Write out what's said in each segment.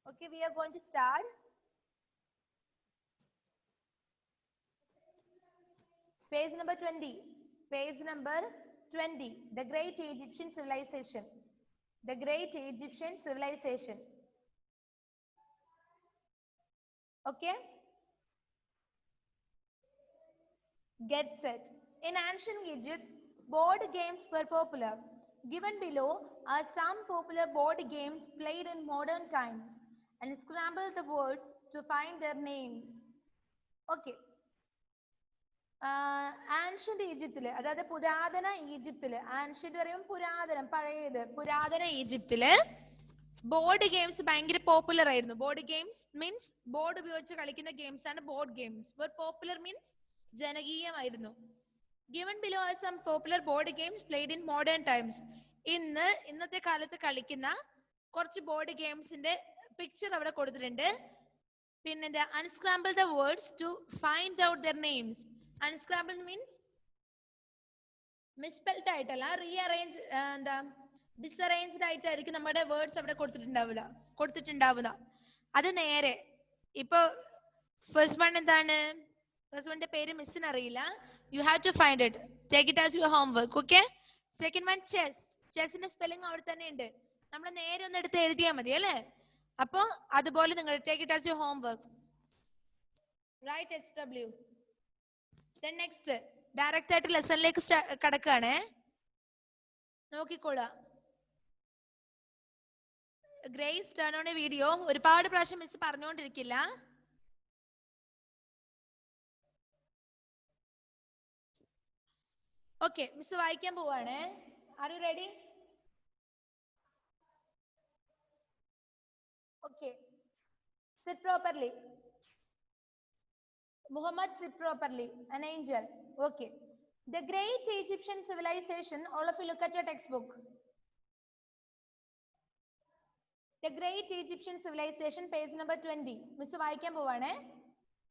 Okay, we are going to start. Page number 20. Page number 20. The Great Egyptian Civilization. The Great Egyptian Civilization. Okay? Get set. In ancient Egypt, board games were popular. Given below are some popular board games played in modern times, and scramble the words to find their names. Okay. Ancient ഈജിപ്തില്, അതായത് പുരാതന ഈജിപ്തില്, ancient പറയുമ്പോൾ പുരാതനം, പഴയത്, പുരാതന ഈജിപ്തില് board games ഭയങ്കര പോപ്പുലർ ആയിരുന്നു. ബോർഡ് ഗെയിംസ് മീൻസ് ബോർഡ് ഉപയോഗിച്ച് കളിക്കുന്ന ഗെയിംസ് ആണ് ബോർഡ് ഗെയിംസ്. പോപ്പുലർ മീൻസ് ജനകീയമായിരുന്നു. Given below are some popular board games played in modern times. ഇന്നത്തെ കാലത്ത് കളിക്കുന്ന കുറച്ച് ബോർഡ് ഗെയിംസിന്റെ പിക്ചർ അവിടെ കൊടുത്തിട്ടുണ്ട്. പിന്നെ unscramble the words to find out their names. Unscramble means misspelled ആയിട്ടല്ല, റീഅറേഞ്ച്, ഡിസ്അറേഞ്ച്ഡ് ആയിട്ടായിരിക്കും നമ്മുടെ വേർഡ്സ് അവിടെ കൊടുത്തിട്ടുണ്ടാവുക. അത് നേരെ ഇപ്പൊ ഫസ്റ്റ് വൺ എന്താണ്? ഫസ്റ്റ് വണ്ണിന്റെ പേര് മിസ്സിന് അറിയില്ല. You have to find it. Take it as your homework. Okay. Second one chess. ചെസ്സിന്റെ സ്പെല്ലിംഗ് അവിടെ തന്നെ ഉണ്ട്. നമ്മൾ നേരെ ഒന്ന് എടുത്ത് എഴുതിയാൽ മതി അല്ലേ? അപ്പൊ അതുപോലെ നിങ്ങൾ take it as your homework. Right HW. Then next direct ആയിട്ട് ലെസണിലേക്ക് കടക്കുകയാണേ. നോക്കിക്കോളാം. Grace turn on a video. ഒരുപാട് പ്രാവശ്യം മിസ് പറഞ്ഞുകൊണ്ടിരിക്കില്ല. ഓക്കെ, മിസ് വായിക്കാൻ പോവാണ്. Are you ready? Okay. Sit properly. Muhammad, sit properly. An angel. Okay. The Great Egyptian Civilization. All of you look at your textbook. The Great Egyptian Civilization, page number 20. Mr. Vaikam Bovane.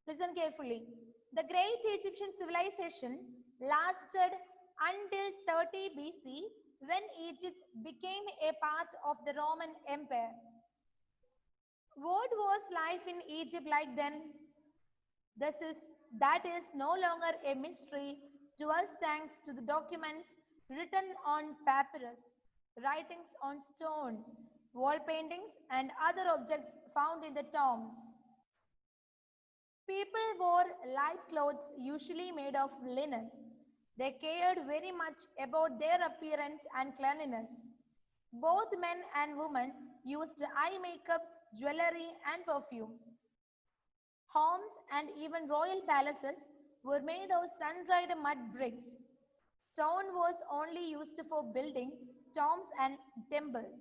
Listen carefully. The Great Egyptian Civilization lasted until 30 BC, when Egypt became a part of the Roman Empire. What was life in Egypt like then? That is no longer a mystery to us thanks to the documents written on papyrus, writings on stone, wall paintings, and other objects found in the tombs. People wore light clothes usually made of linen. They cared very much about their appearance and cleanliness. Both men and women used eye makeup, jewelry, and perfume. Homes and even royal palaces were made of sun-dried mud bricks. Stone was only used for building tombs and temples.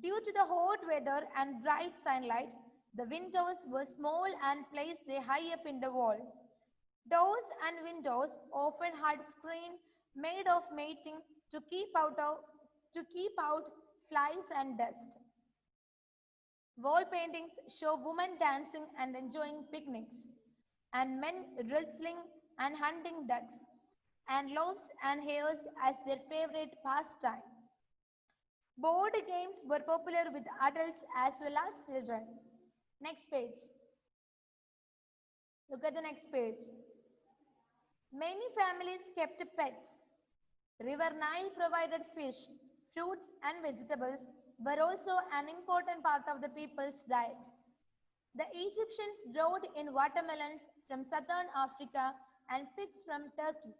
Due to the hot weather and bright sunlight, the windows were small and placed high up in the wall. Doors and windows often had screens made of matting to keep out flies and dust. Wall paintings show women dancing and enjoying picnics, and men wrestling and hunting ducks, and loaves and hares as their favorite pastime. Board games were popular with adults as well as children. Next page. Look at the next page. Many families kept pets. River Nile provided fish, fruits, and vegetables were also an important part of the people's diet. The Egyptians brought in watermelons from southern Africa and figs from Turkey.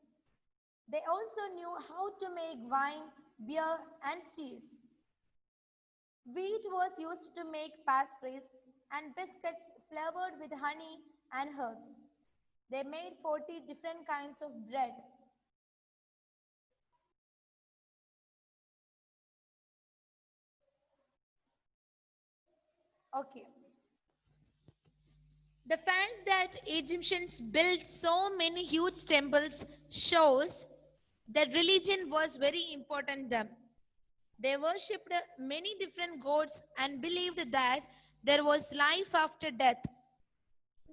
They also knew how to make wine, beer, and cheese. Wheat was used to make pastries and biscuits flavored with honey and herbs. They made 40 different kinds of bread. Okay. The fact that Egyptians built so many huge temples shows that religion was very important to them. They worshipped many different gods and believed that there was life after death.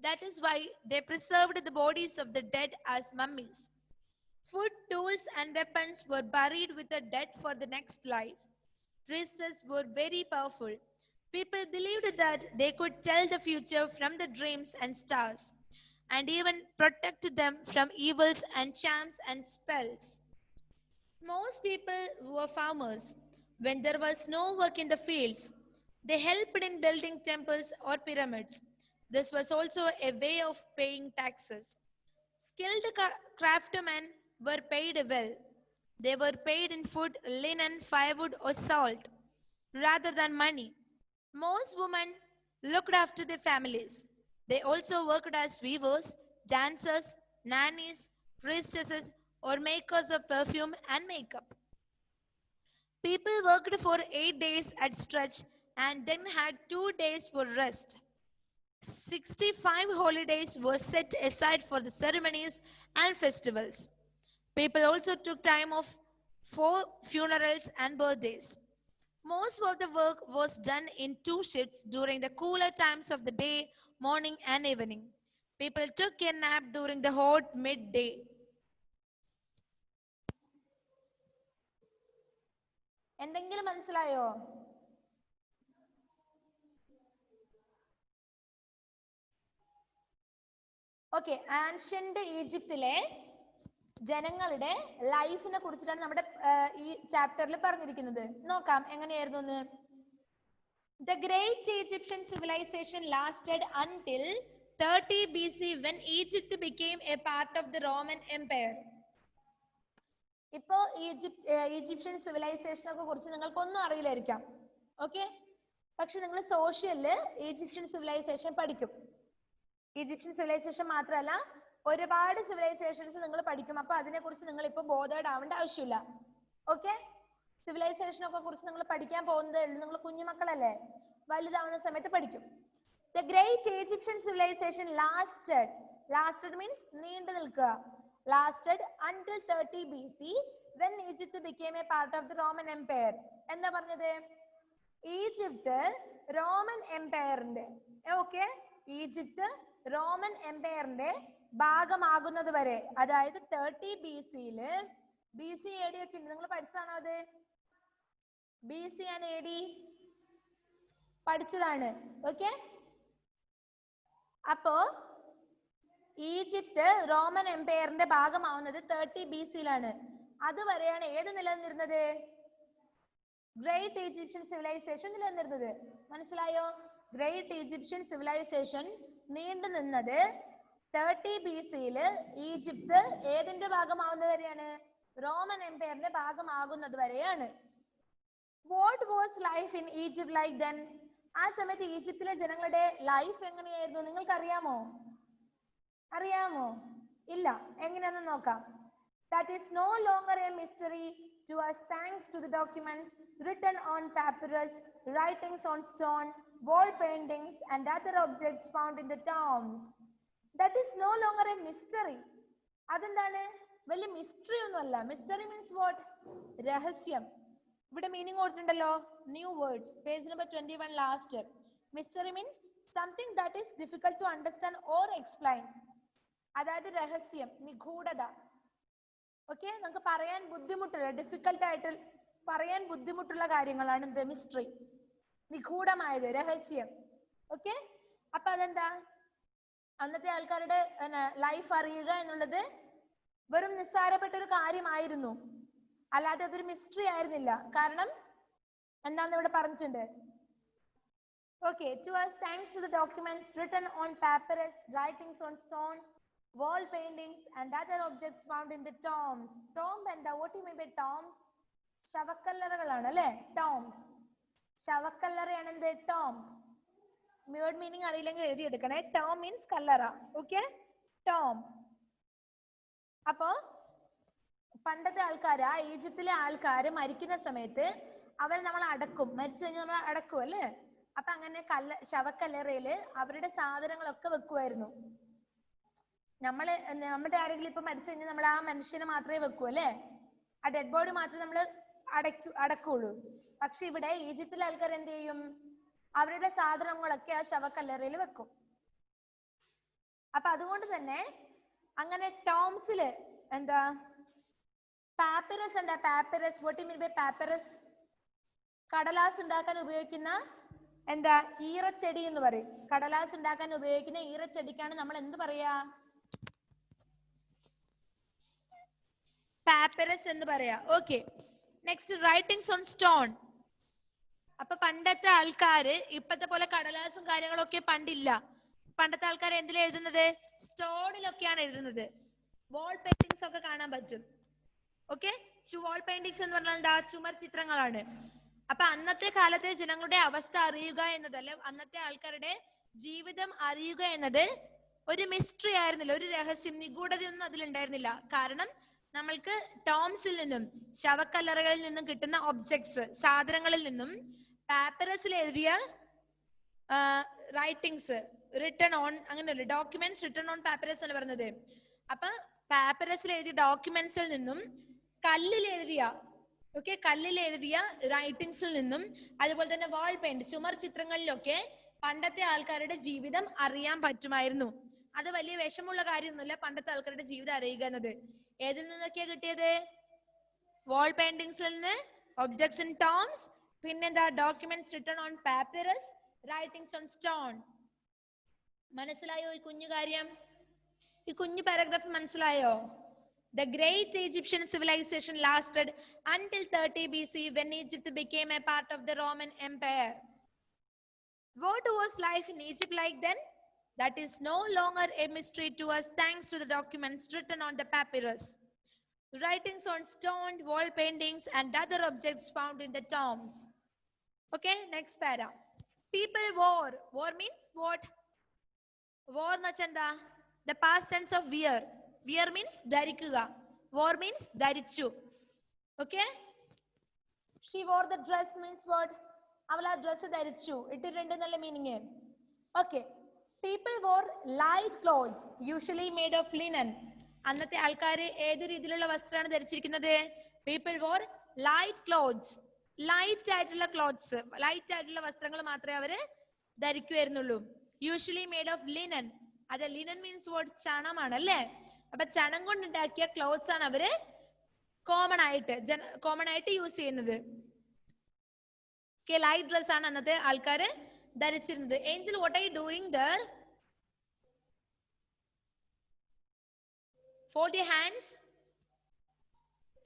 That is why they preserved the bodies of the dead as mummies. Food, tools, and weapons were buried with the dead for the next life. Priests were very powerful. People believed that they could tell the future from the dreams and stars, and even protect them from evils and charms and spells. Most people were farmers. When there was no work in the fields, they helped in building temples or pyramids. This was also a way of paying taxes. Skilled craftsmen were paid well. They were paid in food, linen, firewood, or salt rather than money. Most women looked after their families. They also worked as weavers, dancers, nannies, priestesses, or makers of perfume and makeup. People worked for 8 days at stretch and then had 2 days for rest. 65 holidays were set aside for the ceremonies and festivals. People also took time off for funerals and birthdays. Most of the work was done in 2 shifts during the cooler times of the day, morning and evening. People took a nap during the hot midday. എന്തെങ്കിലും മനസ്സിലായോ? Okay, ancient ഈജിപ്തിലെ ജനങ്ങളുടെ ലൈഫിനെ കുറിച്ചിട്ടാണ് നമ്മുടെ ഈ ചാപ്റ്ററിൽ പറഞ്ഞിരിക്കുന്നത്. നോക്കാം എങ്ങനെയായിരുന്നു എന്ന്. The great Egyptian civilization lasted until 30 BC when Egypt became a part of the Roman Empire. ഇപ്പോ ഈജിപ്ഷ്യൻ സിവിലൈസേഷനെ കുറിച്ച് നിങ്ങൾക്കൊന്നും അറിയില്ലായിരിക്കാം. ഓക്കെ, പക്ഷെ നിങ്ങൾ സോഷ്യലില് ഈജിപ്ഷ്യൻ സിവിലൈസേഷൻ പഠിക്കും. ഈജിപ്ഷ്യൻ സിവിലൈസേഷൻ മാത്രമല്ല, ഒരുപാട് സിവിലൈസേഷൻസ് നിങ്ങൾ പഠിക്കും. അപ്പൊ അതിനെക്കുറിച്ച് നിങ്ങൾ ഇപ്പൊ ബോധേഡ് ആവേണ്ട ആവശ്യമില്ല. ഓക്കെ, സിവിലൈസേഷനെ കുറിച്ച് നിങ്ങൾ പഠിക്കാൻ പോകുന്നതേ ഉള്ളൂ. നിങ്ങൾ കുഞ്ഞുമക്കളല്ലേ, വലുതാവുന്ന സമയത്ത് പഠിക്കും. The great Egyptian civilization lasted means നീണ്ടു നിൽക്കുക, lasted until 30 BC when Egypt became a part of the Roman Empire. എന്താ പറഞ്ഞത്? ഈജിപ്ത് റോമൻ എംപയറിന്റെ, ഓക്കെ, ഈജിപ്ത് റോമൻ എംപയറിന്റെ ഭാഗമാകുന്നത് വരെ, അതായത് 30 BC BC AD ഒക്കെ ഉണ്ട്. നിങ്ങൾ പഠിച്ചതാണോ അത്? BC and AD പഠിച്ചതാണ്. ഓക്കെ, അപ്പോ ഈജിപ്ത് റോമൻ എംപയറിന്റെ ഭാഗമാവുന്നത് 30 BC അതുവരെയാണ് ഏത് നിലനിന്നിരുന്നത്? ഗ്രേറ്റ് ഈജിപ്ഷ്യൻ സിവിലൈസേഷൻ നിലനിന്നിരുന്നത്. മനസ്സിലായോ? ഗ്രേറ്റ് ഈജിപ്ഷ്യൻ സിവിലൈസേഷൻ നീണ്ടു നിന്നത് 30 BC ഈജിപ്ത് ഏതിന്റെ ഭാഗമാവുന്നത് വരെയാണ്? റോമൻ എംപയറിന്റെ ഭാഗമാകുന്നത് വരെയാണ്. What was life in Egypt like then? ആ സമയത്ത് ഈജിപ്തിലെ ജനങ്ങളുടെ ലൈഫ് എങ്ങനെയായിരുന്നു? നിങ്ങൾക്ക് അറിയാമോ? ഇല്ല. എങ്ങനെയാന്ന് നോക്കാം. That is no longer a mystery to us thanks to the documents written on papyrus, writings on stone, wall paintings and other objects found in the tombs. That is no longer a mystery. അതെന്താണ്? വലിയ mystery ഒന്നുമല്ല. Mystery means what? രഹസ്യം. ഇവിടെ meaning കൊടുത്തിട്ടുണ്ടല്ലോ, new words, page number 21 last. Mystery means something that is difficult to understand or explain. അതായത് രഹസ്യം, നിഗൂഢത. Okay, നമുക്ക് പറയാൻ ബുദ്ധിമുട്ടുള്ള, ഡിഫിക്കൽട്ട് ആയിട്ട് പറയാൻ ബുദ്ധിമുട്ടുള്ള കാര്യങ്ങളാണ് എന്ത്? മിസ്റ്ററി, നിഗൂഢമായത്, രഹസ്യം. ഓക്കെ, അപ്പൊ അതെന്താ? അന്നത്തെ ആൾക്കാരുടെ ലൈഫ് അറിയുക എന്നുള്ളത് വെറും നിസ്സാരപ്പെട്ട ഒരു കാര്യമായിരുന്നു, അല്ലാതെ അതൊരു മിസ്റ്ററി ആയിരുന്നില്ല. കാരണം എന്താണെന്ന് ഇവിടെ പറഞ്ഞിട്ടുണ്ട്. Okay, to us thanks to the documents written on papyrus, writings on stone, wall paintings and other objects found in the tombs. Tomb എന്താ? What do you mean by tombs? ശവക്കല്ലറകളാണ് അല്ലേ? tombs. ശവക്കല്ലറയാണ് എന്ത്? tomb. Word meaning അറിയില്ലെങ്കിൽ എഴുതിയെടുക്കണേ. tomb means കല്ലറ. Okay, tomb. അപ്പോ പണ്ടത്തെ ആൾക്കാർ, ആ ഈജിപ്തിലെ ആൾക്കാർ മരിക്കുന്ന സമയത്ത് അവർ നമ്മൾ അടക്കും. മരിച്ചു കഴിഞ്ഞാൽ നമ്മൾ അടക്കും അല്ലേ? അപ്പൊ അങ്ങനെ ശവക്കല്ലറയില് അവരുടെ സാധനങ്ങളൊക്കെ വെക്കുമായിരുന്നു. നമ്മുടെ ആരെങ്കിലും ഇപ്പൊ മരിച്ചു കഴിഞ്ഞാൽ നമ്മൾ ആ മനുഷ്യനെ മാത്രമേ വെക്കൂ അല്ലേ? ആ ഡെഡ് ബോഡി മാത്രമേ നമ്മൾ അടക്കുള്ളൂ. പക്ഷെ ഇവിടെ ഈജിപ്തിലെ ആൾക്കാർ എന്ത് ചെയ്യും? അവരുടെ സാധനങ്ങളൊക്കെ ആ ശവക്കല്ലറയിൽ വെക്കും. അപ്പൊ അതുകൊണ്ട് തന്നെ അങ്ങനെ ടോംസില് എന്താ? പാപ്പിറസ് എന്താ? Papyrus, what you mean by papyrus? കടലാസ് ഉണ്ടാക്കാൻ ഉപയോഗിക്കുന്ന എന്താ ഈറച്ചെടി എന്ന് പറയും. കടലാസ് ഉണ്ടാക്കാൻ ഉപയോഗിക്കുന്ന ഈറച്ചെടിക്കാണ് നമ്മൾ എന്ത് പറയാ? പാപ്പരസ് എന്ന് പറയാ. Okay, next writings on stone. അപ്പൊ പണ്ടത്തെ ആൾക്കാര് ഇപ്പത്തെ പോലെ കടലാസും കാര്യങ്ങളൊക്കെ പണ്ടില്ല. പണ്ടത്തെ ആൾക്കാർ എന്തിലാ എഴുതുന്നത്? സ്റ്റോണിലൊക്കെയാണ് എഴുതുന്നത്. വാൾ പെയിന്റിങ്സ് ഒക്കെ കാണാൻ പറ്റും. ഓക്കെ, വാൾ പെയിന്റിങ്സ് എന്ന് പറഞ്ഞാൽ എന്താ? ചുമർ ചിത്രങ്ങളാണ്. അപ്പൊ അന്നത്തെ കാലത്തെ ജനങ്ങളുടെ അവസ്ഥ അറിയുക എന്നതല്ല, അന്നത്തെ ആൾക്കാരുടെ ജീവിതം അറിയുക എന്നത് ഒരു മിസ്റ്ററി ആയിരുന്നില്ല, ഒരു രഹസ്യം, നിഗൂഢതയൊന്നും അതിലുണ്ടായിരുന്നില്ല. കാരണം നമ്മൾക്ക് ടോംസിൽ നിന്നും, ശവക്കല്ലറകളിൽ നിന്നും കിട്ടുന്ന ഒബ്ജക്ട്സ്, സാധനങ്ങളിൽ നിന്നും പാപ്പറസിൽ എഴുതിയ റൈറ്റിംഗ്സ് റിട്ടൺ ഓൺ, അങ്ങനെയല്ലേ, ഡോക്യുമെന്റ്സ് റിട്ടൺ ഓൺ പാപ്പറസ് എന്ന് പറയുന്നത്. അപ്പൊ പാപ്പറസിൽ എഴുതിയ ഡോക്യുമെന്റ്സിൽ നിന്നും കല്ലിൽ എഴുതിയ, ഓക്കെ, കല്ലിൽ എഴുതിയ റൈറ്റിംഗ്സിൽ നിന്നും, അതുപോലെ തന്നെ വാൾ പെയിന്റ്, ചുമർ ചിത്രങ്ങളിലൊക്കെ പണ്ടത്തെ ആൾക്കാരുടെ ജീവിതം അറിയാൻ പറ്റുമായിരുന്നു. അത് വലിയ വിഷമുള്ള കാര്യമൊന്നുമില്ല, പണ്ടത്തെ ആൾക്കാരുടെ ജീവിതം അറിയുക എന്നത്. ഏതിൽ നിന്നൊക്കെയാ കിട്ടിയത്? വാൾ പെയിന്റിങ്സിൽ നിന്ന്, ഒബ്ജക്ട്സ് ഇൻ ടോംസ്, പിന്നെന്താ documents written on papyrus, writings on stone. മനസ്സിലായോ ഈ കുഞ്ഞു കാര്യം? ഈ കുഞ്ഞു പാരഗ്രാഫ് മനസ്സിലായോ? The great Egyptian civilization lasted until 30 BC when Egypt became a part of the Roman Empire. What was life in Egypt like then? That is no longer a mystery to us thanks to the documents written on the papyrus, writings on stone, wall paintings and other objects found in the tombs. Okay, next para. People wore. War means what? War na chanda. The past tense of wear. Wear means ധരിക്കുക. War means ധരിച്ചു. Okay? She wore the dress means what? അവൾ ആ dress ധരിച്ചു, ഇട്ടിട്ടുണ്ട് എന്നുള്ള meaning. Okay. People wore light clothes, usually made of linen. അന്നത്തെ ആൾക്കാര് ഏത് രീതിയിലുള്ള വസ്ത്രമാണ് ധരിച്ചിരിക്കുന്നത്? People wore light clothes. Light ആയിട്ടുള്ള ക്ലോത്ത്സ്, ലൈറ്റ് ആയിട്ടുള്ള വസ്ത്രങ്ങൾ മാത്രമേ അവര് ധരിക്കുമായിരുന്നുള്ളൂ. Usually made of linen. അത് ലിനൻ മീൻസ് വാട്ട്? ചണമാണ് അല്ലേ? അപ്പൊ ചണം കൊണ്ടുണ്ടാക്കിയ ക്ലോത്ത്സ് ആണ് അവര് കോമൺ ആയിട്ട് യൂസ് ചെയ്യുന്നത്. ലൈറ്റ് ഡ്രസ് ആണ് അന്നത്തെ ആൾക്കാര് ധരിച്ചിരുന്നത്. Angel, what are you doing there? Fold your hands.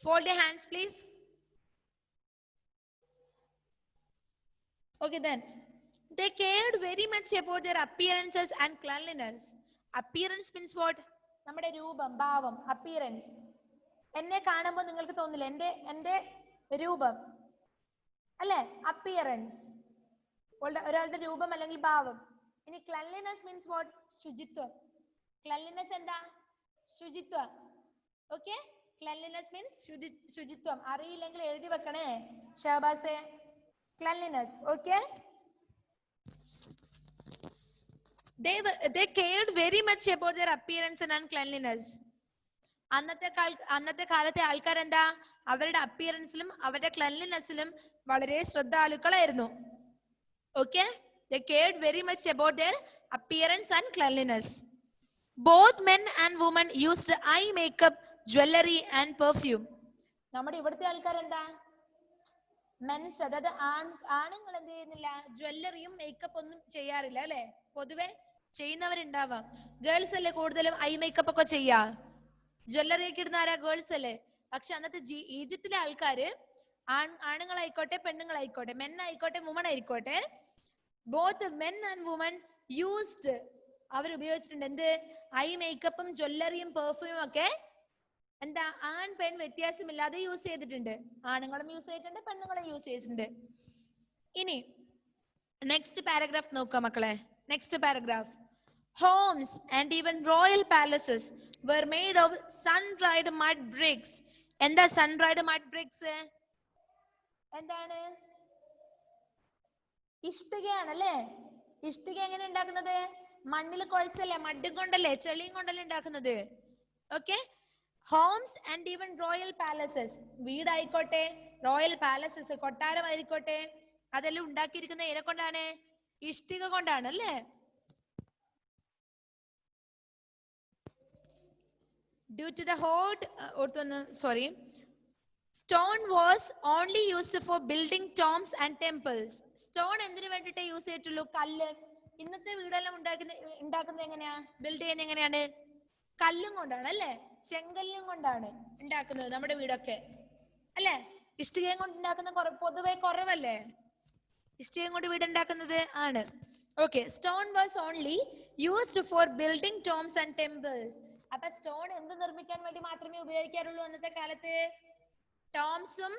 Fold your hands, please. Okay, then. They cared very much about their appearances and cleanliness. Appearance means what? നമ്മുടെ രൂപം, ഭാവം, appearance. എന്നെ കാണുമ്പോൾ നിങ്ങൾക്ക് തോന്നില്ല എന്റെ രൂപം അല്ലെ? അപ്പിയറൻസ്, ഒരാളുടെ രൂപം അല്ലെങ്കിൽ ഭാവം. ഇനി ക്ലെൻലിനെസ് മീൻസ് വാട്ട്? ശുചിത്വം. ക്ലെൻലിനെസ് എന്താ? ശുചിത്വം. ഓക്കെ, ക്ലെൻലിനെസ് മീൻസ് ശുചിത്വം. അറിയില്ലെങ്കിൽ എഴുതി വെക്കണേ ഷഹബാസെ. Cleanliness. Okay, they cared very much about their appearance and cleanliness. അന്നത്തെ കാലത്തെ ആൾക്കാർ എന്താ? അവരുടെ അപ്പിയറൻസിലും അവരുടെ ക്ലെൻലിനെസ്സിലും വളരെ ശ്രദ്ധാലുക്കളായിരുന്നു. Okay, they cared very much about their appearance and cleanliness. Both men and women used eye makeup, jewelry and perfume. നമ്മുടെ ഇവിടുത്തെ ആൾക്കാർ എന്താ? മെൻസ്, അതായത് ആണുങ്ങൾ എന്ത് ചെയ്യുന്നില്ല? ജ്വല്ലറിയും മേക്കപ്പ് ഒന്നും ചെയ്യാറില്ല അല്ലെ? പൊതുവെ ചെയ്യുന്നവരുണ്ടാവാം. ഗേൾസ് അല്ലേ കൂടുതലും ഐ മേക്കപ്പ് ഒക്കെ ചെയ്യാ. ജ്വല്ലറി ഒക്കെ ഇടുന്ന ആരാ? ഗേൾസ് അല്ലേ? പക്ഷെ അന്നത്തെ ഈജിപ്തിലെ ആൾക്കാര് ആണുങ്ങളായിക്കോട്ടെ പെണ്ണുങ്ങളായിക്കോട്ടെ, മെൻ ആയിക്കോട്ടെ വുമൺ ആയിക്കോട്ടെ, both men and women used, അവർ ഉപയോഗിച്ചിട്ടുണ്ട് എന്ത്? ഐ മേക്കപ്പും ജ്വല്ലറിയും പെർഫ്യൂമും ഒക്കെ എന്താ? ആൺ പെൺ വ്യത്യാസമില്ലാതെ യൂസ് ചെയ്തിട്ടുണ്ട്. ആണുങ്ങളും യൂസ് ചെയ്തിട്ടുണ്ട്, പെണ്ണുങ്ങളും യൂസ് ചെയ്തിട്ടുണ്ട്. ഇനി നെക്സ്റ്റ് പാരഗ്രാഫ് നോക്കാം മക്കളെ. Next paragraph. Homes and even royal palaces were made of sun-dried mud bricks. എന്താ sun-dried mud bricks? എന്താണ്? ഇഷ്ടികയാണ് അല്ലേ? ഇഷ്ടിക എങ്ങനെ ഉണ്ടാക്കുന്നത്? മണ്ണിൽ കുഴച്ചല്ലേ, മഡും കൊണ്ടല്ലേ, ചെളിയും കൊണ്ടല്ലേ ഉണ്ടാക്കുന്നത്. Okay, homes and even royal palaces, വീടായിക്കോട്ടെ, റോയൽ പാലസസ്, കൊട്ടാരമായിക്കോട്ടെ, അതെല്ലാം ഉണ്ടാക്കിയിരിക്കുന്ന ഏനെ കൊണ്ടാണ്? ഇഷ്ടിക കൊണ്ടാണ് അല്ലേ? Due to the hot, Stone was only used for building tombs and temples. Stone എന്തിനു വേണ്ടിയിട്ട് യൂസ് ചെയ്തിട്ടുള്ളൂ? കല്ല്. ഇന്നത്തെ വീടെല്ലാം ഉണ്ടാക്കുന്നത് എങ്ങനെയാ? ബിൽഡ് ചെയ്യുന്നത് എങ്ങനെയാണ്? കല്ലും കൊണ്ടാണ് അല്ലേ? ചെങ്കല്ലും കൊണ്ടാണ് ഉണ്ടാക്കുന്നത് നമ്മുടെ വീടൊക്കെ അല്ലേ? ഇഷ്ടികയും കൊണ്ട് ഉണ്ടാക്കുന്ന പൊതുവെ കുറവല്ലേ ഇഷ്ടികയും കൊണ്ട് വീട് ഉണ്ടാക്കുന്നത് ആണ്. Okay, stone was only used for building Toms and temples. അപ്പൊ സ്റ്റോൺ എന്ത് നിർമ്മിക്കാൻ വേണ്ടി മാത്രമേ ഉപയോഗിക്കാറുള്ളൂ അന്നത്തെ കാലത്ത്? ടോംസും,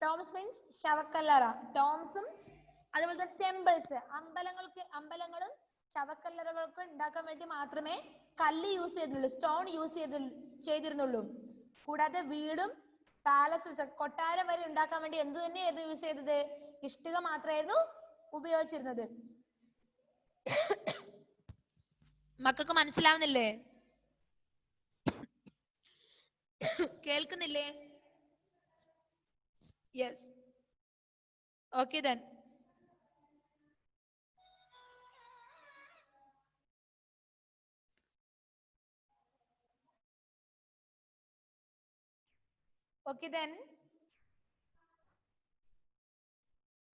ടോംസ് മീൻസ് ശവക്കല്ലറ, ടോംസും അതുപോലെ തന്നെ ടെമ്പിൾസ്, അമ്പലങ്ങളും ശവക്കല്ലറകൾക്ക് ഉണ്ടാക്കാൻ വേണ്ടി മാത്രമേ കല്ല് യൂസ് ചെയ്തിരുന്നുള്ളൂ, സ്റ്റോൺ യൂസ് ചെയ്തിരുന്നുള്ളൂ. കൂടാതെ വീടും പാലസസ്, കൊട്ടാരം വരെ ഉണ്ടാക്കാൻ വേണ്ടി എന്ത് തന്നെയായിരുന്നു യൂസ് ചെയ്തത്? ഇഷ്ടിക മാത്രമായിരുന്നു ഉപയോഗിച്ചിരുന്നത്. മക്കൾക്ക് മനസ്സിലാവുന്നില്ലേ? കേൾക്കുന്നില്ലേ? Yes, okay then. Okay then.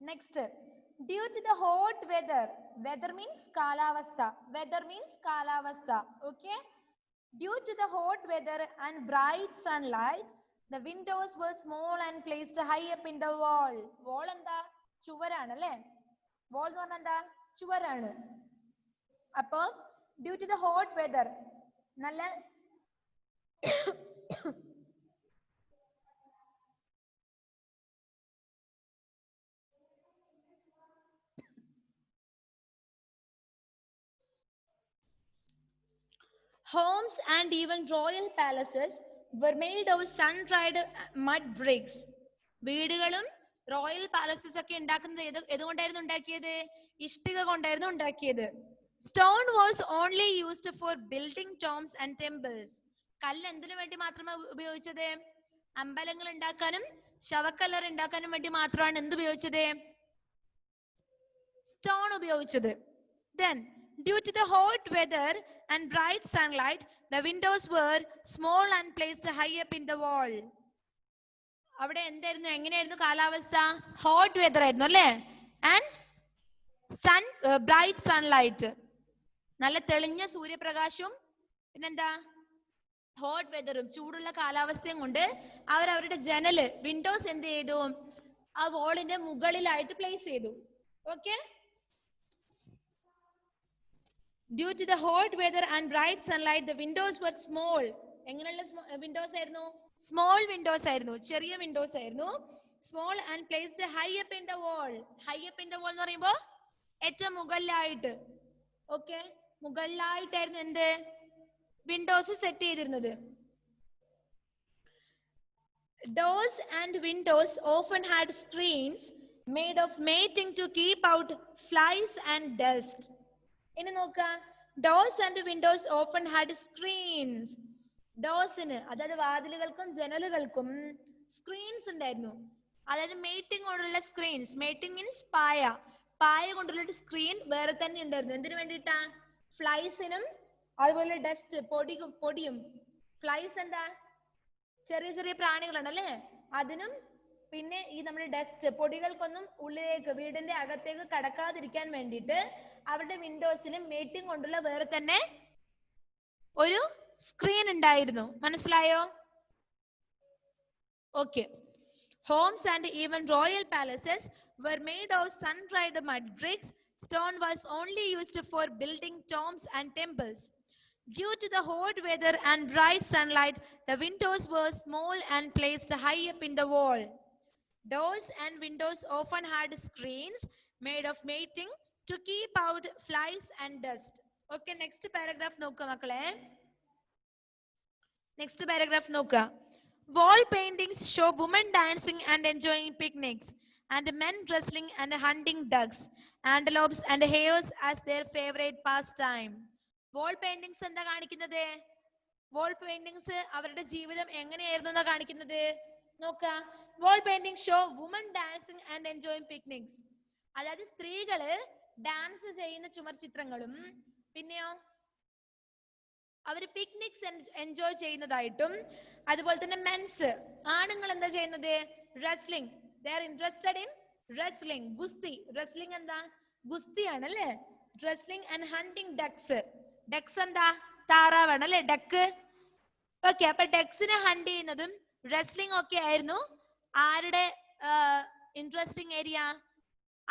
Next, due to the hot weather, weather means kalavastha, weather means kalavastha, okay? Due to the hot weather and bright sunlight, the windows were small and placed high up in the wall. Wall എന്താ? ചുവരാണ് അല്ലേ? Wall എന്ന് പറഞ്ഞാൽ എന്താ? ചുവരാണ്. അപ്പോൾ due to the hot weather, നല്ല homes and even royal palaces were made of sun-dried mud bricks. വീടുകളും royal palaces ഒക്കെ ഉണ്ടാക്കുന്നത് ഏതുകൊണ്ടായിരുന്നു ഉണ്ടാക്കിയത്? ഇഷ്ടിക കൊണ്ടായിരുന്നു ഉണ്ടാക്കിയത്. Stone was only used for building Toms and temples. കല്ല് എന്തിനു വേണ്ടി മാത്രമാണ് ഉപയോഗിച്ചത്? അമ്പലങ്ങൾ ഉണ്ടാക്കാനും ശവക്കല്ലർ ഉണ്ടാക്കാനും വേണ്ടി മാത്രമാണ് എന്ത് ഉപയോഗിച്ചത്? സ്റ്റോൺ ഉപയോഗിച്ചത്. Then, due to the hot weather and bright sunlight, the windows were small and placed high up in the wall. അവിടെ എന്തായിരുന്നു? എങ്ങനെയായിരുന്നു കാലാവസ്ഥ? ഹോട്ട് വെതർ ആയിരുന്നു അല്ലേ? ആൻഡ് ബ്രൈറ്റ് സൺലൈറ്റ്, നല്ല തെളിഞ്ഞ സൂര്യപ്രകാശവും പിന്നെന്താ ഹോട്ട് വെതറും, ചൂടുള്ള കാലാവസ്ഥയും കൊണ്ട് അവരവരുടെ ജനല്, വിൻഡോസ് എന്ത് ചെയ്തു? ആ വോളിന്റെ മുകളിലായിട്ട് പ്ലേസ് ചെയ്തു. Okay, due to the hot weather and bright sunlight, the windows were small. എങ്ങനെയുള്ള വിൻഡോസ് ആയിരുന്നു? സ്മോൾ വിൻഡോസ് ആയിരുന്നു, ചെറിയ വിൻഡോസ് ആയിരുന്നു. Small and placed high up in the wall. High up in the wall എന്ന് പറയുമ്പോൾ ഏറ്റവും മുകളിലായിട്ട്. ഓക്കെ, മുകളിലായിട്ടായിരുന്നു എന്ത്? വിൻഡോസ് സെറ്റ് ചെയ്തിരുന്നത്. Doors and windows often had screens made of matting to keep out flies and dust. ഇനി നോക്കാം, doors and windows often had screens. ഡോർസിന്, അതായത് വാതിലുകൾക്കും ജനലുകൾക്കും സ്ക്രീൻസ് ഉണ്ടായിരുന്നു. അതായത് മേറ്റിംഗ് കൊണ്ടുള്ള സ്ക്രീൻസ്. മേറ്റിംഗ് മീൻസ് പായ, പായ കൊണ്ടുള്ള സ്ക്രീൻ വേറെ തന്നെ ഉണ്ടായിരുന്നു. എന്തിനു വേണ്ടിയിട്ടാ? ഫ്ലൈസിനും അതുപോലെ ഡസ്റ്റ്, പൊടിയും. ഫ്ലൈസ് എന്താ? ചെറിയ ചെറിയ പ്രാണികളാണ് അല്ലേ? അതിനും പിന്നെ ഈ നമ്മുടെ ഡസ്റ്റ്, പൊടികൾക്കൊന്നും ഉള്ളിലേക്ക്, വീടിന്റെ അകത്തേക്ക് കടക്കാതിരിക്കാൻ വേണ്ടിയിട്ട് അവരുടെ വിൻഡോസിലും മേറ്റിംഗ് കൊണ്ടുള്ള വേറെ തന്നെ ഒരു സ്ക്രീൻ ഉണ്ടായിരുന്നു. മനസ്സിലായോ? Okay. Homes and even royal palaces were made of sun-dried mud bricks. Stone was only used for building tombs and temples. Due to the hot weather and bright sunlight, the windows were small and placed high up in the wall. Doors and windows often had screens made of matting to keep out flies and dust. Okay, next paragraph നോക്കുക മക്കളെ. Next paragraph നോക്കുക. Wall paintings show women dancing and enjoying picnics, and men wrestling and hunting ducks, antelopes and hares as their favorite pastime. Wall paintings എന്താ കാണിക്കുന്നത്? Wall paintings അവരുടെ ജീവിതം എങ്ങനെയായിരുന്നു എന്നാ കാണിക്കുന്നത്. നോക്കുക, wall paintings show women dancing and enjoying picnics. അതായത് സ്ത്രീകള് ഡാൻസ് ചെയ്യുന്ന ചുമർ ചിത്രങ്ങളും പിന്നെയോ അവർ പിക്നിക്സ് എൻജോയ് ചെയ്യുന്നതായിട്ടും, അതുപോലെ തന്നെ മെൻസ് ആണുങ്ങൾ എന്താ ചെയ്യുന്നത്? Wrestling, they are interested in wrestling, ഗുസ്തി. റെസ്ലിംഗ് എന്താ? ഗുസ്തിയാണ് അല്ലേ? Wrestling and hunting ducts. Ducts എന്താ? താറാവാണ് അല്ലെ ഡക്ക്. ഓക്കെ, അപ്പൊ ഡക്സിനെ ഹണ്ട് ചെയ്യുന്നതും റെസ്ലിംഗ് ഒക്കെ ആയിരുന്നു ആരുടെ ഇൻട്രസ്റ്റിംഗ് ഏരിയ?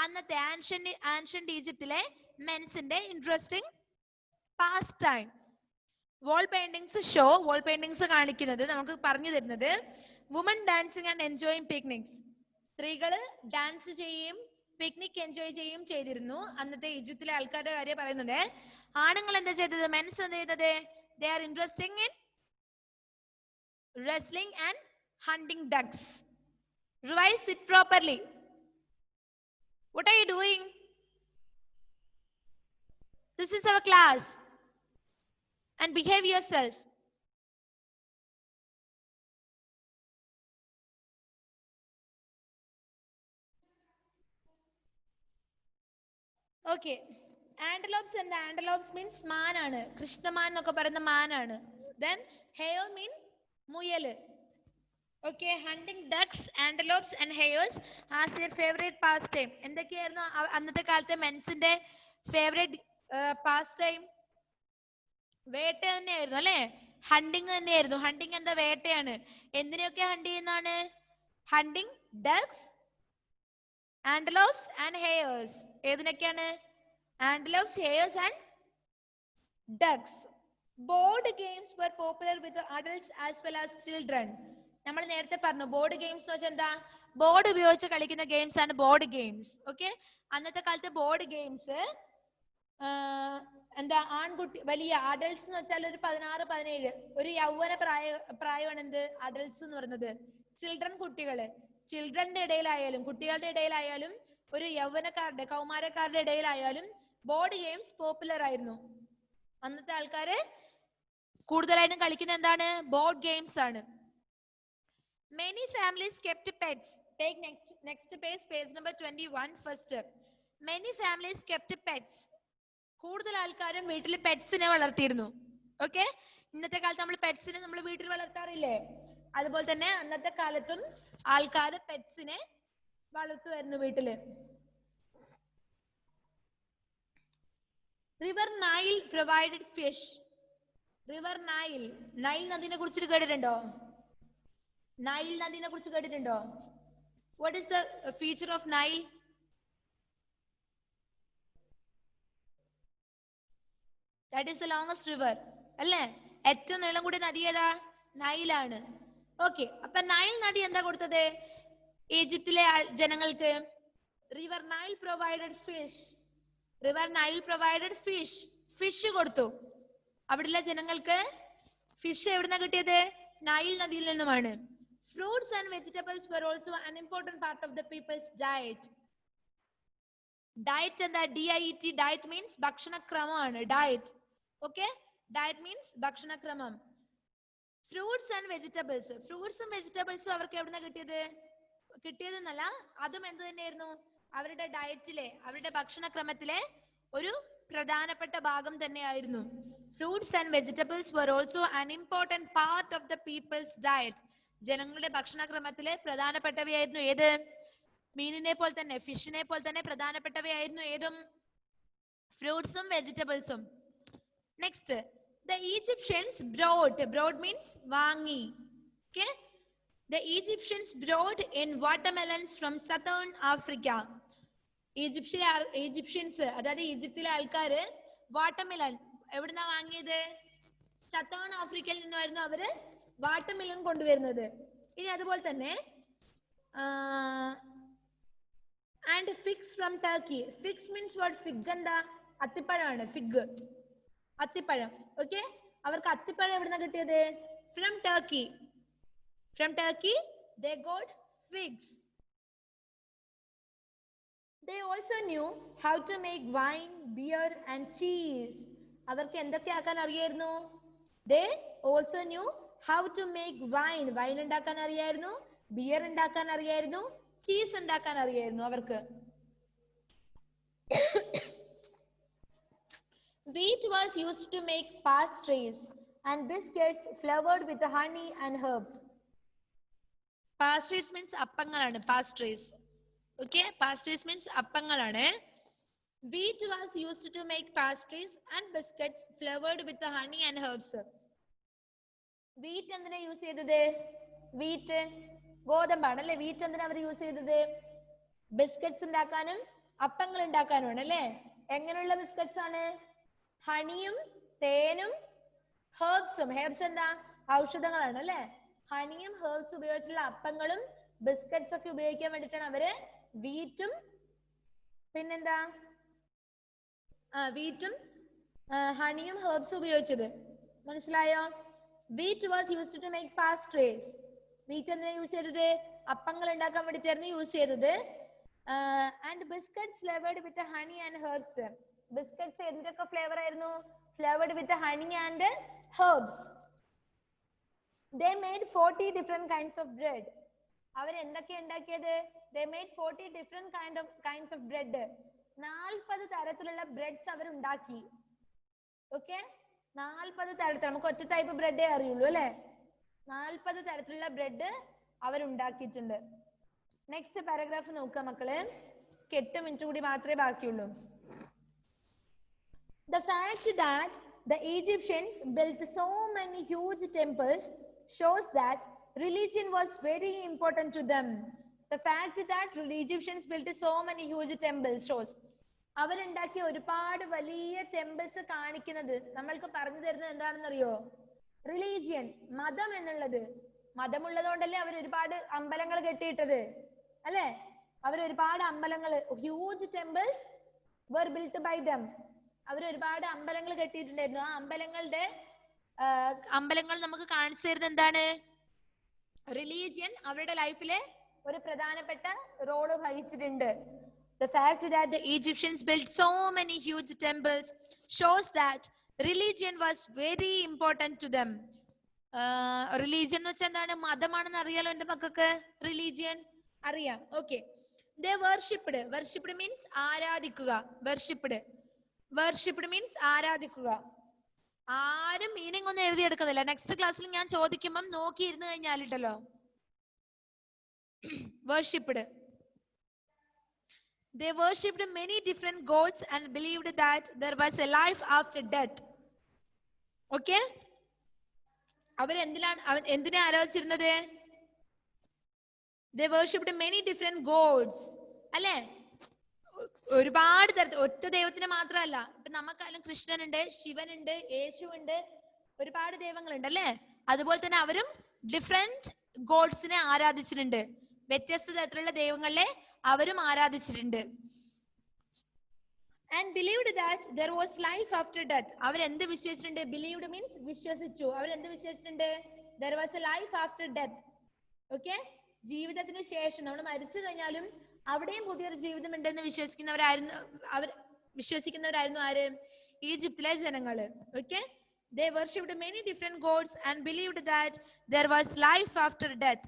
അന്നത്തെ ആൻഷ്യന്റ് ഈജിപ്തിലെ മെൻസിന്റെ ഇൻട്രസ്റ്റിംഗ് പാസ്റ്റ് ടൈം. വാൾ പെയിന്റിങ്സ് കാണിക്കുന്നത്, നമുക്ക് പറഞ്ഞു തരുന്നത് woman dancing and enjoying picnics. സ്ത്രീകള് ഡാൻസ് ചെയ്യുകയും പിക്നിക് എൻജോയ് ചെയ്യുകയും ചെയ്തിരുന്നു അന്നത്തെ ഈജിപ്തിലെ ആൾക്കാരുടെ കാര്യം പറയുന്നത്. ആണുങ്ങൾ എന്താ ചെയ്തത്? മെൻസ് എന്താ ചെയ്തത്? They are interesting in wrestling and hunting ducks. Revise it properly. What are you doing? This is our class. And behave yourself. Okay. Antelopes and the antelopes means മാനാണ്. കൃഷ്ണമാൻ എന്നൊക്കെ പറയുന്ന മാനാണ്. Then hare mean മുയല്. Okay, hunting ducks, antelopes and hares as their favorite pastime. എന്തൊക്കെയായിരുന്നു അന്നത്തെ കാലത്തെ മെൻസിന്റെ favourite pastime? വേട്ട തന്നെയായിരുന്നു അല്ലെ? Hunting തന്നെയായിരുന്നു. Hunting എന്താ? വേട്ടയാണ്. എന്തിനൊക്കെ ഹണ്ട് ചെയ്യുന്നതാണ്? Hunting ducks, antelopes and hares. ഏതിനൊക്കെയാണ്? Antelopes, hares and ducks. Board games were popular with the adults as well as children. നമ്മൾ നേരത്തെ പറഞ്ഞു ബോർഡ് ഗെയിംസ് എന്ന് വെച്ചാൽ എന്താ? ബോർഡ് ഉപയോഗിച്ച് കളിക്കുന്ന ഗെയിംസ് ആണ് ബോർഡ് ഗെയിംസ്. ഓക്കെ, അന്നത്തെ കാലത്തെ ബോർഡ് ഗെയിംസ് എന്താ? ആൺകുട്ടി വലിയ അഡൽട്സ് എന്ന് വെച്ചാൽ ഒരു 16-17, ഒരു യൗവന പ്രായമാണ് എന്ത്? അഡൽട്സ് എന്ന് പറയുന്നത്. ചിൽഡ്രൻ കുട്ടികള്. ചിൽഡ്രന്റെ ഇടയിലായാലും കുട്ടികളുടെ ഇടയിലായാലും ഒരു യൗവനക്കാരുടെ കൗമാരക്കാരുടെ ഇടയിലായാലും ബോർഡ് ഗെയിംസ് പോപ്പുലർ ആയിരുന്നു. അന്നത്തെ ആൾക്കാര് കൂടുതലായിട്ടും കളിക്കുന്ന എന്താണ്? ബോർഡ് ഗെയിംസ് ആണ്. Many families kept pets. Take next page number 21 first. Many families kept pets. കൂടുതൽ ആൾക്കാരും വീട്ടിൽ പെറ്റ്സിനെ വളർത്തിയിരുന്നു. ഓക്കെ, ഇന്നത്തെ കാലത്ത് നമ്മൾ പെറ്റ്സിനെ നമ്മൾ വീട്ടിൽ വളർത്താറില്ലേ? അതുപോലെ തന്നെ അന്നത്തെ കാലത്തും ആൾക്കാർ പെറ്റ്സിനെ വളർത്തുമായിരുന്നു വീട്ടില്. River Nile provided fish. River Nile, Nile നദിനെ കുറിച്ച് കേട്ടിട്ടുണ്ടോ? നൈൽ നദിനെ കുറിച്ച് കേട്ടിട്ടുണ്ടോ? What is the feature of Nile? That is the longest river. അല്ലേ? ഏറ്റവും നീളം കൂടിയ നദി ഏതാ? നൈലാണ്. ഓക്കെ, അപ്പൊ നൈൽ നദി എന്താ കൊടുത്തത് ഈജിപ്തിലെ ജനങ്ങൾക്ക്? River Nile provided fish. River Nile provided fish. Fish കൊടുത്തു. അവിടെയുള്ള ജനങ്ങൾക്ക് ഫിഷ് എവിടുന്നാ കിട്ടിയത്? നൈൽ നദിയിൽ നിന്നുമാണ്. Fruits and vegetables were also an important part of the people's diet. Diet and the diet, diet means ഭക്ഷണക്രമമാണ്. Diet. Okay? Diet means ഭക്ഷണക്രമം. Fruits and vegetables. ഫ്രൂട്ട്സും വെജിറ്റബിൾസും അവർക്ക് എവിടുന്ന കിട്ടിയതെന്നല്ല, അതും എന്ത് തന്നെയായിരുന്നു? അവരുടെ ഡയറ്റിലെ, അവരുടെ ഭക്ഷണക്രമത്തിലെ ഒരു പ്രധാനപ്പെട്ട ഭാഗം തന്നെയായിരുന്നു. Fruits and vegetables were also an important part of the people's diet. ജനങ്ങളുടെ ഭക്ഷണക്രമത്തിലെ പ്രധാനപ്പെട്ടവയായിരുന്നു ഏത്? മീനിനെ പോലെ തന്നെ, ഫിഷിനെ പോലെ തന്നെ പ്രധാനപ്പെട്ടവയായിരുന്നു ഏതും? ഫ്രൂട്ട്സും വെജിറ്റബിൾസും. Next, the Egyptians brought means വാങ്ങി. Okay, the Egyptians brought in watermelons from southern Africa. Egyptians അതായത് ഈജിപ്തിലെ ആൾക്കാര് വാട്ടർമെലൺ എവിടുന്നാ വാങ്ങിയത്? സതേൺ ആഫ്രിക്കയിൽ നിന്നായിരുന്നു അവര് വാട്ടർമെലൺ കൊണ്ടുവരുന്നത്. ഇനി അതുപോലെ തന്നെ and figs from Turkey. Figs means what? Fig എന്താ? അത്തിപ്പഴമാണ്. ഫിഗ്, അത്തിപ്പഴം. ഓക്കെ, അവർക്ക് അത്തിപ്പഴം എവിടുന്നാ കിട്ടിയത്? From Turkey. From Turkey they got figs. They also knew how to make wine, beer and cheese. അവർക്ക് എന്തൊക്കെ ആക്കാൻ അറിയായിരുന്നു? They also knew how to make wine. Wine ഉണ്ടാക്കാൻ അറിയായിരുന്നു, ബിയർ ഉണ്ടാക്കാൻ അറിയായിരുന്നു, ചീസ് ഉണ്ടാക്കാൻ അറിയായിരുന്നു അവർക്ക്. Wheat was used to make pastries. and biscuits flavored with honey and herbs. Pastries means appangalanu. Pastries. Okay, pastries means appangalanu. Wheat was used to make pastries and biscuits flavored with the honey and herbs. Wheat എന്തിനാ use ചെയ്തത്? Wheat ഗോതമ്പാണ് അല്ലെ. Wheat എന്തിനാ അവർ use ചെയ്തത്? Biscuits ഉണ്ടാക്കാനും അപ്പങ്ങൾ ഉണ്ടാക്കാനുമാണ് അല്ലെ. എങ്ങനെയുള്ള biscuits ആണ്? ഹണിയും തേനും ഹെർബ്സും. ഹെർബ്സ് എന്താ? ഔഷധങ്ങളാണ് അല്ലെ. ഹണിയും ഹെർബ്സ് ഉപയോഗിച്ചുള്ള അപ്പങ്ങളും ബിസ്ക്കറ്റ്സ് ഒക്കെ ഉപയോഗിക്കാൻ വേണ്ടിയിട്ടാണ് അവര് വീറ്റും പിന്നെന്താ വീറ്റും ഹണിയും ഹെർബ്സും ഉപയോഗിച്ചത്. മനസ്സിലായോ? Wheat was used to make pastries. Wheat എന്തിനാ യൂസ് ചെയ്തത്? അപ്പങ്ങൾ ഉണ്ടാക്കാൻ വേണ്ടിയിട്ടായിരുന്നു യൂസ് ചെയ്തത്. And biscuits flavoured with honey and herbs. Biscuits എന്തൊക്കെ ഫ്ലേവർ ആയിരുന്നു? Flavoured with honey and herbs. They made 40 different kinds of bread. അവർ എന്തൊക്കെയാ ഉണ്ടാക്കിയത്? They made 40 different kinds of bread. 40 തരത്തിലുള്ള ബ്രെഡ്സ് അവർ ഉണ്ടാക്കി. ഓക്കെ, 40 തരത്തിൽ. നമുക്ക് ഒറ്റ ടൈപ്പ് ബ്രെഡേ അറിയുള്ളൂ അല്ലെ. 40 തരത്തിലുള്ള ബ്രെഡ് അവർ ഉണ്ടാക്കിയിട്ടുണ്ട്. നെക്സ്റ്റ് പാരഗ്രാഫ് നോക്കുക മക്കള്. 8 മിനിറ്റ് കൂടി മാത്രമേ ബാക്കിയുള്ളൂ. The fact that the Egyptians built so many huge temples shows that religion was very important to them. The fact that the Egyptians built so many huge temples shows. അവരുണ്ടാക്കിയ ഒരുപാട് വലിയ temples കാണിക്കുന്നത് നമ്മൾക്ക് പറഞ്ഞു തരുന്നത് എന്താണെന്നറിയോ? റിലീജിയൻ, മതം എന്നുള്ളത്. മതമുള്ളതുകൊണ്ടല്ലേ അവർ ഒരുപാട് അമ്പലങ്ങൾ കെട്ടിയിട്ടത് അല്ലെ. അവർ ഒരുപാട് അമ്പലങ്ങൾ, huge temples were built by them. അവർ ഒരുപാട് അമ്പലങ്ങൾ കെട്ടിയിട്ടുണ്ടായിരുന്നു. ആ അമ്പലങ്ങൾ നമുക്ക് കാണിച്ചു തരുന്നത് എന്താണ്? റിലീജിയൻ അവരുടെ ലൈഫിലെ ഒരു പ്രധാനപ്പെട്ട റോള് വഹിച്ചിട്ടുണ്ട്. The fact that the Egyptians built so many huge temples shows that religion was very important to them. Religion എന്ന് വെച്ചാൽ എന്താണ്? മതമാണെന്ന് അറിയാലോ എന്റെ മക്കൾക്ക്. റിലീജിയൻ അറിയാം. Okay. They worshipped. Worshipped means ആരാധിക്കുക. Worshipped means ആരാധിക്കുക. ആരും മീനിങ് ഒന്നും എഴുതിയെടുക്കുന്നില്ല. നെക്സ്റ്റ് ക്ലാസ്സിൽ ഞാൻ ചോദിക്കുമ്പം നോക്കിയിരുന്നു കഴിഞ്ഞാലിട്ടല്ലോ. Worshipped. They worshipped many different gods and believed that there was a life after death. Okay? എന്തിനാ ആരാധിച്ചിരുന്നത്? They worshipped many different gods. അല്ലെ? ഒരുപാട് തരത്തിൽ, ഒറ്റ ദൈവത്തിന് മാത്രമല്ല. ഇപ്പൊ നമുക്കായാലും കൃഷ്ണനുണ്ട്, ശിവനുണ്ട്, യേശു ഉണ്ട്, ഒരുപാട് ദൈവങ്ങളുണ്ട് അല്ലെ. അതുപോലെ തന്നെ അവരും ഡിഫറെന്റ് ഗോഡ്സിനെ ആരാധിച്ചിട്ടുണ്ട്. വ്യത്യസ്ത തരത്തിലുള്ള ദൈവങ്ങളെ അവരും ആരാധിച്ചിട്ടുണ്ട്. And believed that there was life after death. അവർ എന്ത് വിശ്വസിച്ചിട്ടുണ്ട്? Believed means വിശ്വസിച്ചു. അവർ എന്ത് വിശ്വസിച്ചിട്ടുണ്ട്? There was a life after death. Okay, ജീവിതത്തിന് ശേഷം നമ്മൾ മരിച്ചു കഴിഞ്ഞാലും അവിടെയും പുതിയൊരു ജീവിതം ഉണ്ടെന്ന് വിശ്വസിക്കുന്നവരായിരുന്നു ആര്? ഈജിപ്തിലെ ജനങ്ങള്. Okay, they worshipped many different gods and believed that there was life after death.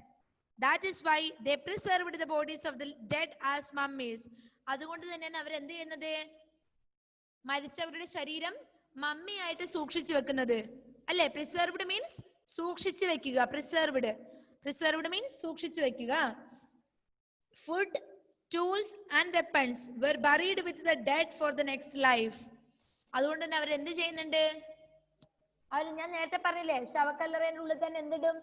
That is why they preserved the bodies of the dead as mummies. അതുകൊണ്ട് തന്നെയാണ് അവർ എന്ത് ചെയ്യുന്നത്? മരിച്ചവരുടെ ശരീരം മമ്മി ആയിട്ട് സൂക്ഷിച്ചു വെക്കുന്നത് അല്ലെ. പ്രിസർവ്ഡ് മീൻസ് സൂക്ഷിച്ചു വെക്കുക. പ്രിസർവ്ഡ് മീൻസ് സൂക്ഷിച്ചു വെക്കുക. Food, tools and weapons were buried with the dead for the next life. അതുകൊണ്ട് തന്നെ അവർ എന്ത് ചെയ്യുന്നുണ്ട്? ഞാൻ നേരത്തെ പറഞ്ഞില്ലേ, ശവക്കല്ലറയുടെ ഉള്ളിൽ തന്നെ എന്തിടും?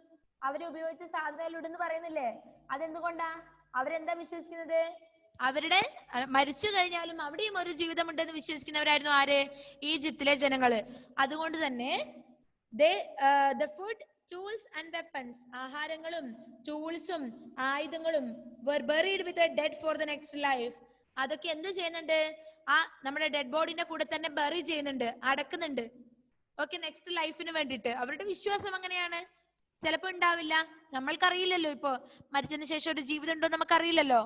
അവര് ഉപയോഗിച്ച സാധനങ്ങൾ ഇടുന്ന് പറയുന്നില്ലേ? അതെന്തുകൊണ്ടാ? അവരെന്താ വിശ്വസിക്കുന്നത്? അവരുടെ മരിച്ചു കഴിഞ്ഞാലും അവിടെയും ഒരു ജീവിതം ഉണ്ടെന്ന് വിശ്വസിക്കുന്നവരായിരുന്നു ആര്? ഈജിപ്തിലെ ജനങ്ങള്. അതുകൊണ്ട് തന്നെ the food, tools and weapons, ആഹാരങ്ങളും ടൂൾസും ആയുധങ്ങളും were buried with the dead for the next life. അതൊക്കെ എന്ത് ചെയ്യുന്നുണ്ട്? നമ്മുടെ ഡെഡ് ബോഡിന്റെ കൂടെ തന്നെ ബറി ചെയ്യുന്നുണ്ട്, അടക്കുന്നുണ്ട്. ഓക്കെ, നെക്സ്റ്റ് ലൈഫിന് വേണ്ടിയിട്ട്. അവരുടെ വിശ്വാസം അങ്ങനെയാണ്. ചിലപ്പോ ഉണ്ടാവില്ല, നമ്മൾക്കറിയില്ലല്ലോ. ഇപ്പൊ മരിച്ചതിന് ശേഷം ഒരു ജീവിതം ഉണ്ടോ നമുക്കറിയില്ലല്ലോ.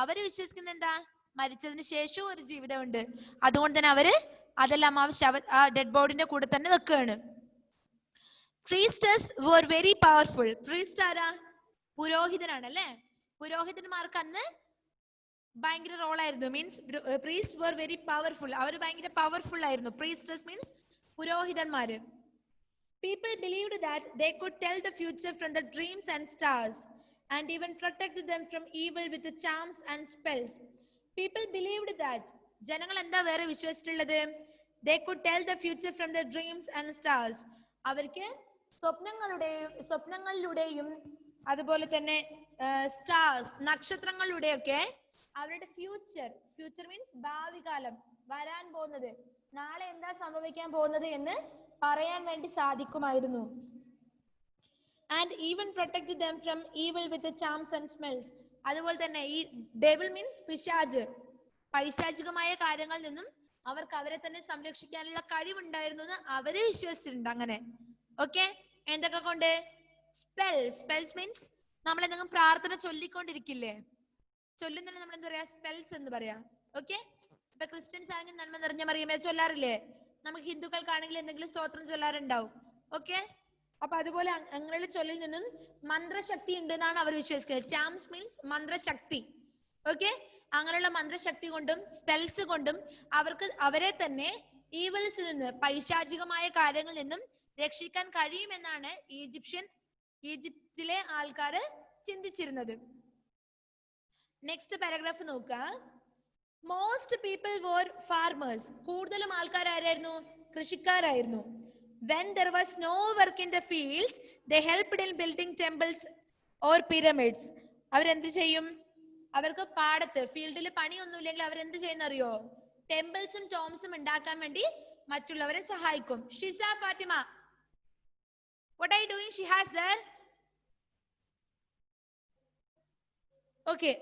അവര് വിശ്വസിക്കുന്ന എന്താ? മരിച്ചതിന് ശേഷവും ഒരു ജീവിതമുണ്ട്. അതുകൊണ്ട് തന്നെ അവര് അതെല്ലാം ആ ഡെഡ് ബോഡിന്റെ കൂടെ തന്നെ വെക്കുകയാണ്. Priestess were very powerful. Priest ആരാ? പുരോഹിതനാണ് അല്ലെ. പുരോഹിതന്മാർക്ക് അന്ന് ഭയങ്കര റോളായിരുന്നു. Means priest were very powerful. അവർ ഭയങ്കര പവർഫുൾ ആയിരുന്നു. Priestess means പുരോഹിതന്മാര്. People believed that they could tell the future from the dreams and stars and even protect them from evil with the charms and spells. People believed that ജനങ്ങൾ എന്താ വേറെ വിശ്വസിച്ചിട്ടുള്ളത്? They could tell the future from the dreams and stars. അവർക്ക് സ്വപ്നങ്ങളിലൂടെയും അതുപോലെ തന്നെ stars നക്ഷത്രങ്ങളിലൂടെയൊക്കെ അവരുടെ future means ഭാവി കാലം, വരാൻ പോകുന്നത്, നാളെ എന്താ സംഭവിക്കാൻ പോകുന്നത് എന്ന് പറയാൻ വേണ്ടി സാധിക്കുമായിരുന്നു. And even protect them from evil with the charms and smells. അതുപോലെ തന്നെ ഈ ഡെവിൾ മീൻസ് പിശാച്, പൈശാചികമായ കാര്യങ്ങളിൽ നിന്നും അവർക്ക് അവരെ തന്നെ സംരക്ഷിക്കാനുള്ള കഴിവുണ്ടായിരുന്നു എന്ന് അവര് വിശ്വസിച്ചിട്ടുണ്ട്. അങ്ങനെ ഓക്കെ. എന്തൊക്കെ കൊണ്ട്? സ്പെൽസ് മീൻസ് നമ്മൾ എന്തെങ്കിലും പ്രാർത്ഥന ചൊല്ലിക്കൊണ്ടിരിക്കില്ലേ, ചൊല്ലുന്നതിന് നമ്മൾ എന്താ പറയാ? സ്പെൽസ് എന്ന് പറയാ. ഓക്കെ. ഇപ്പൊ ക്രിസ്ത്യൻസ് ആണെങ്കിൽ നന്മ നിറഞ്ഞ മറിയമേ ചൊല്ലാറില്ലേ? നമുക്ക് ഹിന്ദുക്കൾക്കാണെങ്കിൽ എന്തെങ്കിലും സ്തോത്രം ചൊല്ലാറുണ്ടാവും. ഓക്കെ. അപ്പൊ അതുപോലെ അങ്ങനെയുള്ള ചൊല്ലിൽ നിന്നും മന്ത്രശക്തി ഉണ്ട് എന്നാണ് അവർ വിശ്വസിക്കുന്നത്. ചാംസ് മീൻസ് മന്ത്രശക്തി. ഓക്കെ. അങ്ങനെയുള്ള മന്ത്രശക്തി കൊണ്ടും സ്പെൽസ് കൊണ്ടും അവരെ തന്നെ ഈവിൾസിൽ നിന്ന്, പൈശാചികമായ കാര്യങ്ങളിൽ നിന്നും രക്ഷിക്കാൻ കഴിയുമെന്നാണ് ഈജിപ്തിലെ ആൾക്കാര് ചിന്തിച്ചിരുന്നത്. നെക്സ്റ്റ് പാരഗ്രാഫ് നോക്കുക. Most people were farmers. കൂടുതലും ആൾക്കാർ ആരായിരുന്നു? കൃഷിക്കാരായിരുന്നു. When there was no work in the fields, they helped in building temples or pyramids. അവരെന്ത് ചെയ്യും? അവർക്ക് പാടത്ത് ഫീൽഡിൽ പണിയൊന്നുമില്ലെങ്കിൽ അവരെന്ത് ചെയ്യുന്നറിയോ? ടെമ്പിൾസും ടോംസും ഉണ്ടാക്കാൻ വേണ്ടി മറ്റുള്ളവരെ സഹായിക്കും. Shiza Fathima, what are you doing? She has there. Okay.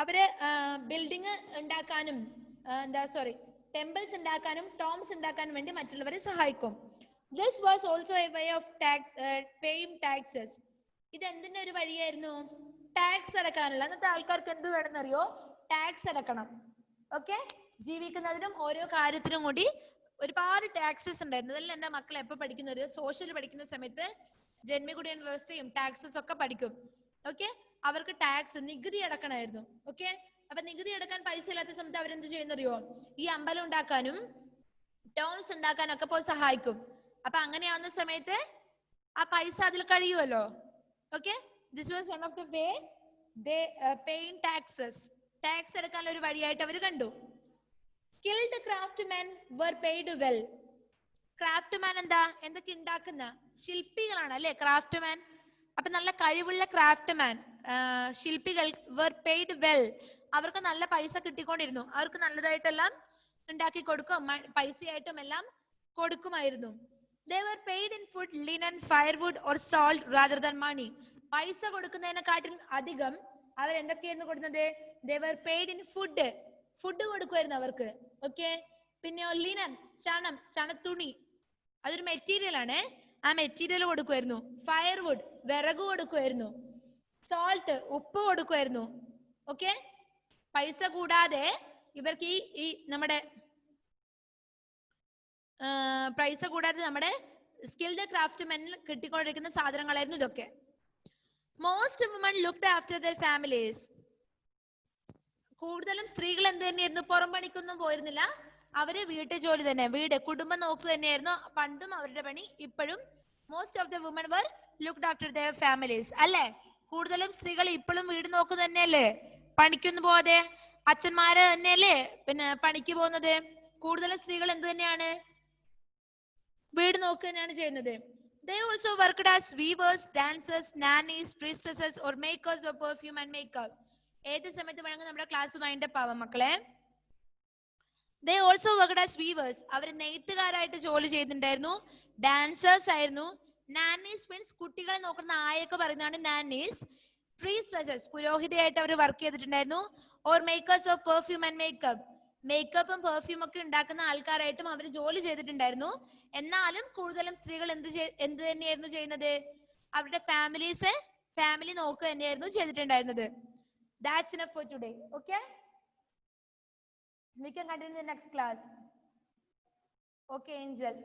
അവര് ബിൽഡിംഗ് ഉണ്ടാക്കാനും ടെമ്പിൾസ് ഉണ്ടാക്കാനും ടോംസ് ഉണ്ടാക്കാനും വേണ്ടി മറ്റുള്ളവരെ സഹായിക്കും. This was also a way of paying taxes. ഇത് എന്തിന്റെ ഒരു വഴിയായിരുന്നു? ടാക്സ് അടക്കാനുള്ള. അന്നത്തെ ആൾക്കാർക്ക് എന്ത് വേണമെന്നറിയോ? ടാക്സ് അടക്കണം. ഓക്കെ. ജീവിക്കുന്നതിനും ഓരോ കാര്യത്തിനും കൂടി ഒരുപാട് ടാക്സസ് ഉണ്ടായിരുന്നു. അതെല്ലാം എന്റെ മക്കൾ എപ്പോ പഠിക്കുന്നത്? സോഷ്യൽ പഠിക്കുന്ന സമയത്ത് ജന്മികുടിയൻ വ്യവസ്ഥയും ടാക്സസ് ഒക്കെ പഠിക്കും. ഓക്കെ. അവർക്ക് ടാക്സ്, നികുതി അടക്കണമായിരുന്നു. ഓക്കെ. അപ്പൊ നികുതി അടക്കാൻ പൈസ ഇല്ലാത്ത സമയത്ത് അവരെന്ത് ചെയ്യുന്നറിയോ? ഈ അമ്പലം ഉണ്ടാക്കാനും ടോംസ് ഉണ്ടാക്കാനും ഒക്കെ പോയി സഹായിക്കും. അപ്പൊ അങ്ങനെയാവുന്ന സമയത്ത് ആ പൈസ അതിൽ കഴിയുമല്ലോ. Okay. This was one of the way they paying taxes. Tax അടക്കാനുള്ള ഒരു വഴിയായിട്ട് അവർ കണ്ടു. Skilled craftsmen were paid well. Craftsman എന്താ? എന്തൊക്കെ ഉണ്ടാക്കുന്ന ശില്പികളാണ് അല്ലെ ക്രാഫ്റ്റ്മാൻ. അപ്പൊ നല്ല കഴിവുള്ള ക്രാഫ്റ്റ്മാൻ, ശില്പികൾ were paid well. അവർക്ക് നല്ല പൈസ കിട്ടിക്കൊണ്ടിരുന്നു. അവർക്ക് നല്ലതായിട്ടെല്ലാം ഉണ്ടാക്കി കൊടുക്കും, പൈസയായിട്ടും എല്ലാം കൊടുക്കുമായിരുന്നു. They were paid in food, linen, firewood or salt rather than money. പൈസ കൊടുക്കുന്നതിനെക്കാട്ടിൽ അധികം അവർ എന്തൊക്കെയായിരുന്നു കൊടുക്കുന്നത്? They were paid in food. Food കൊടുക്കുമായിരുന്നു അവർക്ക്. ഓക്കെ. പിന്നെ ലിനൻ, ചണത്തുണി, അതൊരു മെറ്റീരിയൽ ആണ്. ആ മെറ്റീരിയൽ കൊടുക്കുമായിരുന്നു. ഫയർവുഡ്, വിറക് കൊടുക്കുമായിരുന്നു. സോൾട്ട്, ഉപ്പ് കൊടുക്കുമായിരുന്നു. ഓക്കെ. പൈസ കൂടാതെ ഇവർക്ക് ഈ നമ്മുടെ പൈസ കൂടാതെ നമ്മുടെ സ്കിൽഡ് ക്രാഫ്റ്റ്മെനിൽ കിട്ടിക്കൊണ്ടിരിക്കുന്ന സാധനങ്ങളായിരുന്നു ഇതൊക്കെ. Most woman looked after their families. കൂടുതലും സ്ത്രീകൾ എന്ത് തന്നെയായിരുന്നു? പുറം പണിക്കൊന്നും പോയിരുന്നില്ല. അവര് വീട്ടു ജോലി തന്നെ, കുടുംബം നോക്കുക തന്നെയായിരുന്നു പണ്ടും അവരുടെ പണി, ഇപ്പോഴും. Most of the women were looked after their families അല്ലേ? കൂടുതലും സ്ത്രീകൾ ഇപ്പോഴും വീട് നോക്കുക തന്നെയല്ലേ, പണിക്കൊന്നും പോവാതെ. അച്ഛന്മാര് തന്നെയല്ലേ പിന്നെ പണിക്ക് പോകുന്നത്. കൂടുതലും സ്ത്രീകൾ എന്ത് തന്നെയാണ്? വീട് നോക്കുക തന്നെയാണ് ചെയ്യുന്നത്. They also worked as weavers, dancers, nannies, priestesses or makers of perfume and makeup. ഏത് സമയത്ത് വേണമെങ്കിൽ നമ്മുടെ ക്ലാസ് വൈൻഡപ്പ് ആവാം മക്കളെ. They also worked as weavers. അവർ നെയ്ത്തുകാരായിട്ട് ജോലി ചെയ്തിട്ടുണ്ടായിരുന്നു. ഡാൻസേഴ്സ് ആയിരുന്നു. നാനീസ് മീൻസ് കുട്ടികളെ നോക്കുന്ന ആയൊക്കെ പറയുന്നതാണ് നാനീസ്. പ്രീസ്റ്റസസ്, പുരോഹിതയായിട്ട് അവർ വർക്ക് ചെയ്തിട്ടുണ്ടായിരുന്നു. Or makers of perfume and makeup, മേക്കപ്പും പെർഫ്യൂം ഒക്കെ ഉണ്ടാക്കുന്ന ആൾക്കാരായിട്ടും അവർ ജോലി ചെയ്തിട്ടുണ്ടായിരുന്നു. എന്നാലും കൂടുതലും സ്ത്രീകൾ എന്ത് തന്നെയായിരുന്നു ചെയ്യുന്നത്? അവരുടെ ഫാമിലി നോക്കുക തന്നെയായിരുന്നു ചെയ്തിട്ടുണ്ടായിരുന്നത്. That's enough for today. Okay? We can continue in the next class. Okay, Angel.